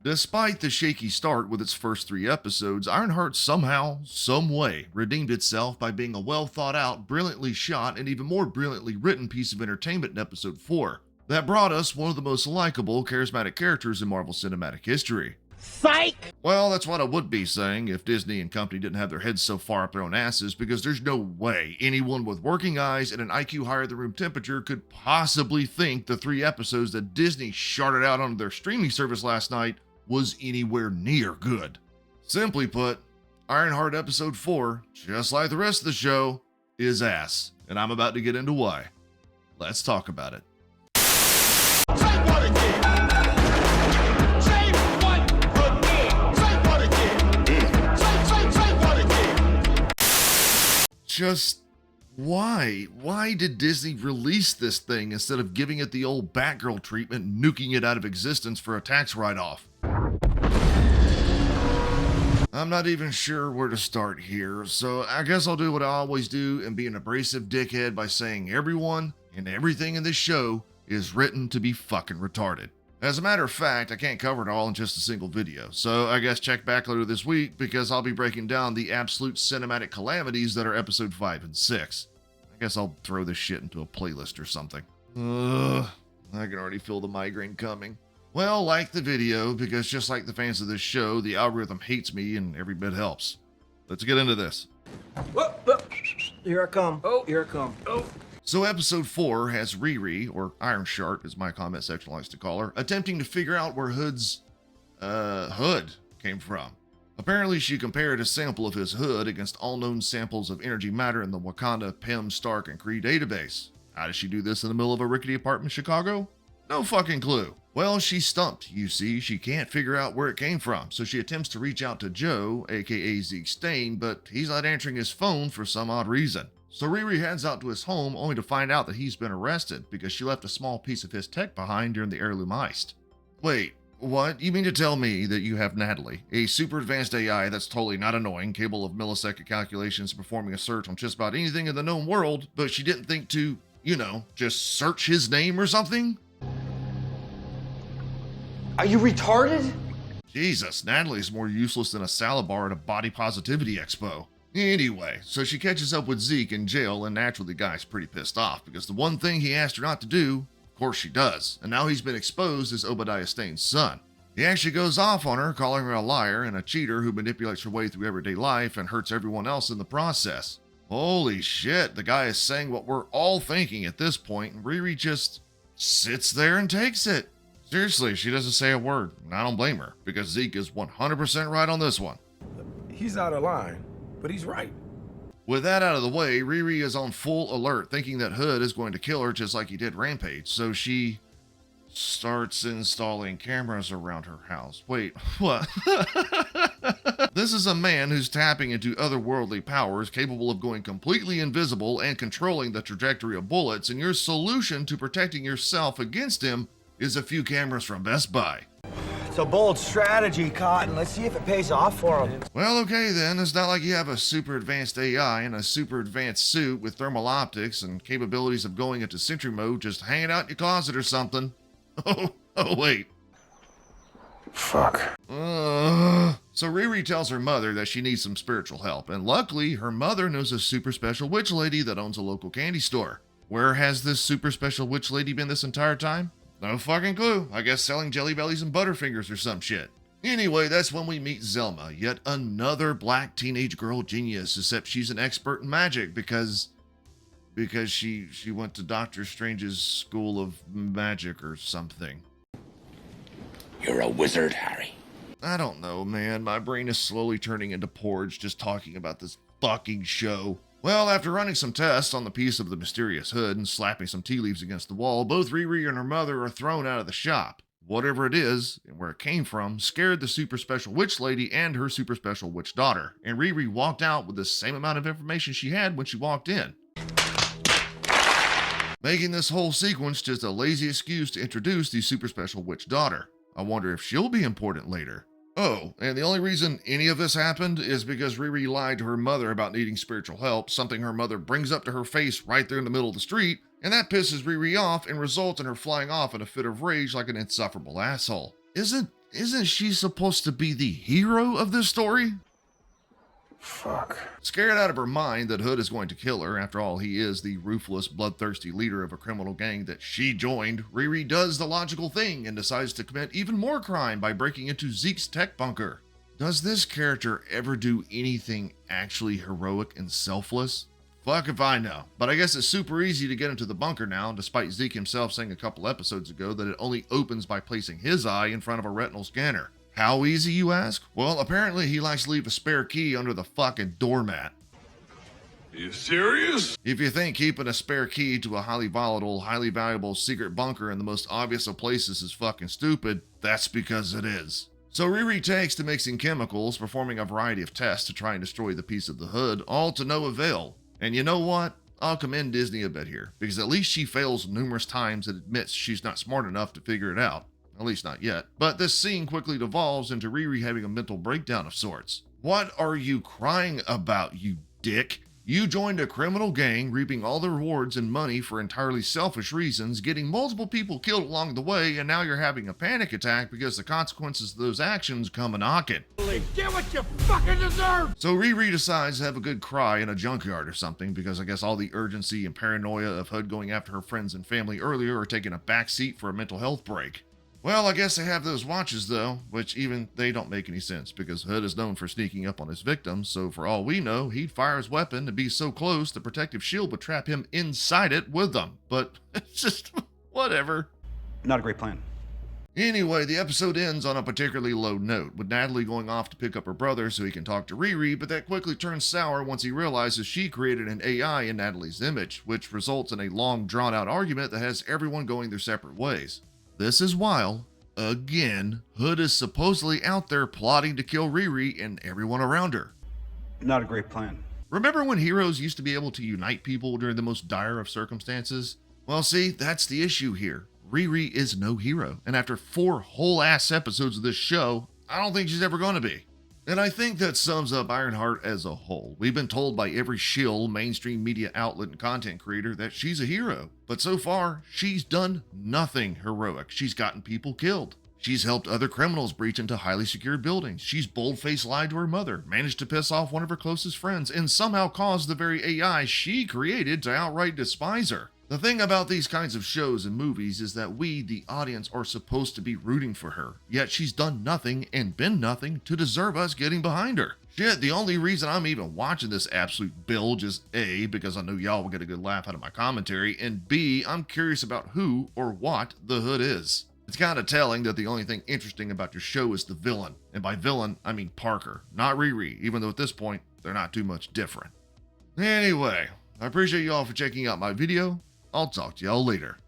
Despite the shaky start with its first 3 episodes, Ironheart somehow, some way, redeemed itself by being a well thought out, brilliantly shot, and even more brilliantly written piece of entertainment in episode 4 that brought us one of the most likable, charismatic characters in Marvel Cinematic history. Psych! Well, that's what I would be saying if Disney and company didn't have their heads so far up their own asses, because there's no way anyone with working eyes and an IQ higher than room temperature could possibly think the 3 episodes that Disney sharted out onto their streaming service last night was anywhere near good. Simply put, Ironheart episode 4, just like the rest of the show, is ass, and I'm about to get into why. Let's talk about it. Say what again? Say what again? Say what again? Say what again? Just why? Why did Disney release this thing instead of giving it the old Batgirl treatment, nuking it out of existence for a tax write-off? I'm not even sure where to start here, so I guess I'll do what I always do and be an abrasive dickhead by saying everyone and everything in this show is written to be fucking retarded. As a matter of fact, I can't cover it all in just a single video, so I guess check back later this week because I'll be breaking down the absolute cinematic calamities that are episode 5 and 6. I guess I'll throw this shit into a playlist or something. I can already feel the migraine coming. Well, like the video, because just like the fans of this show, the algorithm hates me and every bit helps. Let's get into this. Whoa, whoa. Here I come. Oh, here I come. Oh. So episode 4 has Riri, or Ironheart as my comment section likes to call her, attempting to figure out where Hood's hood came from. Apparently she compared a sample of his hood against all known samples of energy matter in the Wakanda, Pym, Stark, and Kree database. How does she do this in the middle of a rickety apartment in Chicago? No fucking clue. Well, she's stumped, you see. She can't figure out where it came from, so she attempts to reach out to Joe, aka Zeke Stain, but he's not answering his phone for some odd reason. So Riri heads out to his home only to find out that he's been arrested because she left a small piece of his tech behind during the heirloom heist. Wait, what? You mean to tell me that you have Natalie, a super advanced AI that's totally not annoying, capable of millisecond calculations and performing a search on just about anything in the known world, but she didn't think to, just search his name or something? Are you retarded? Jesus, Natalie's more useless than a salad bar at a body positivity expo. Anyway, so she catches up with Zeke in jail, and naturally the guy's pretty pissed off because the one thing he asked her not to do, of course she does, and now he's been exposed as Obadiah Stane's son. He actually goes off on her, calling her a liar and a cheater who manipulates her way through everyday life and hurts everyone else in the process. Holy shit, the guy is saying what we're all thinking at this point, and Riri just sits there and takes it. Seriously, she doesn't say a word, and I don't blame her, because Zeke is 100% right on this one. He's out of line, but he's right. With that out of the way, Riri is on full alert, thinking that Hood is going to kill her just like he did Rampage, so she starts installing cameras around her house. Wait, what? This is a man who's tapping into otherworldly powers, capable of going completely invisible and controlling the trajectory of bullets, and your solution to protecting yourself against him is a few cameras from Best Buy. It's a bold strategy, Cotton. Let's see if it pays off for him. Well, okay then. It's not like you have a super advanced AI and a super advanced suit with thermal optics and capabilities of going into sentry mode just hanging out in your closet or something. Oh wait. Fuck. So Riri tells her mother that she needs some spiritual help, and luckily her mother knows a super special witch lady that owns a local candy store. Where has this super special witch lady been this entire time? No fucking clue. I guess selling Jelly Bellies and Butterfingers or some shit. Anyway, that's when we meet Zelma, yet another black teenage girl genius, except she's an expert in magic because she went to Doctor Strange's School of Magic or something. You're a wizard, Harry. I don't know, man. My brain is slowly turning into porridge just talking about this fucking show. Well, after running some tests on the piece of the mysterious hood and slapping some tea leaves against the wall, both Riri and her mother are thrown out of the shop. Whatever it is, and where it came from, scared the super special witch lady and her super special witch daughter, and Riri walked out with the same amount of information she had when she walked in, making this whole sequence just a lazy excuse to introduce the super special witch daughter. I wonder if she'll be important later. Oh, and the only reason any of this happened is because Riri lied to her mother about needing spiritual help, something her mother brings up to her face right there in the middle of the street, and that pisses Riri off and results in her flying off in a fit of rage like an insufferable asshole. Isn't isn't she supposed to be the hero of this story? Fuck. Scared out of her mind that Hood is going to kill her, after all, he is the ruthless, bloodthirsty leader of a criminal gang that she joined, Riri does the logical thing and decides to commit even more crime by breaking into Zeke's tech bunker. Does this character ever do anything actually heroic and selfless? Fuck if I know. But I guess it's super easy to get into the bunker now, despite Zeke himself saying a couple episodes ago that it only opens by placing his eye in front of a retinal scanner. How easy, you ask? Well, apparently he likes to leave a spare key under the fucking doormat. You serious? If you think keeping a spare key to a highly volatile, highly valuable secret bunker in the most obvious of places is fucking stupid, that's because it is. So Riri takes to mixing chemicals, performing a variety of tests to try and destroy the piece of the hood, all to no avail. And you know what? I'll commend Disney a bit here, because at least she fails numerous times and admits she's not smart enough to figure it out. At least not yet. But this scene quickly devolves into Riri having a mental breakdown of sorts. What are you crying about, you dick? You joined a criminal gang, reaping all the rewards and money for entirely selfish reasons, getting multiple people killed along the way, and now you're having a panic attack because the consequences of those actions come a-knocking. Get what you fucking deserve! So Riri decides to have a good cry in a junkyard or something, because I guess all the urgency and paranoia of Hood going after her friends and family earlier are taking a backseat for a mental health break. Well, I guess they have those watches though, which even they don't make any sense because Hood is known for sneaking up on his victims, so for all we know, he'd fire his weapon and be so close the protective shield would trap him inside it with them. But it's just whatever. Not a great plan. Anyway, the episode ends on a particularly low note, with Natalie going off to pick up her brother so he can talk to Riri, but that quickly turns sour once he realizes she created an AI in Natalie's image, which results in a long drawn-out argument that has everyone going their separate ways. This is while, again, Hood is supposedly out there plotting to kill Riri and everyone around her. Not a great plan. Remember when heroes used to be able to unite people during the most dire of circumstances? Well, see, that's the issue here. Riri is no hero, and after 4 whole-ass episodes of this show, I don't think she's ever going to be. And I think that sums up Ironheart as a whole. We've been told by every shill, mainstream media outlet, and content creator that she's a hero. But so far, she's done nothing heroic. She's gotten people killed. She's helped other criminals breach into highly secured buildings. She's bold-faced lied to her mother, managed to piss off one of her closest friends, and somehow caused the very AI she created to outright despise her. The thing about these kinds of shows and movies is that we, the audience, are supposed to be rooting for her, yet she's done nothing and been nothing to deserve us getting behind her. Shit, the only reason I'm even watching this absolute bilge is A, because I know y'all will get a good laugh out of my commentary, and B, I'm curious about who or what the Hood is. It's kind of telling that the only thing interesting about your show is the villain, and by villain, I mean Parker, not Riri, even though at this point, they're not too much different. Anyway, I appreciate y'all for checking out my video. I'll talk to y'all later.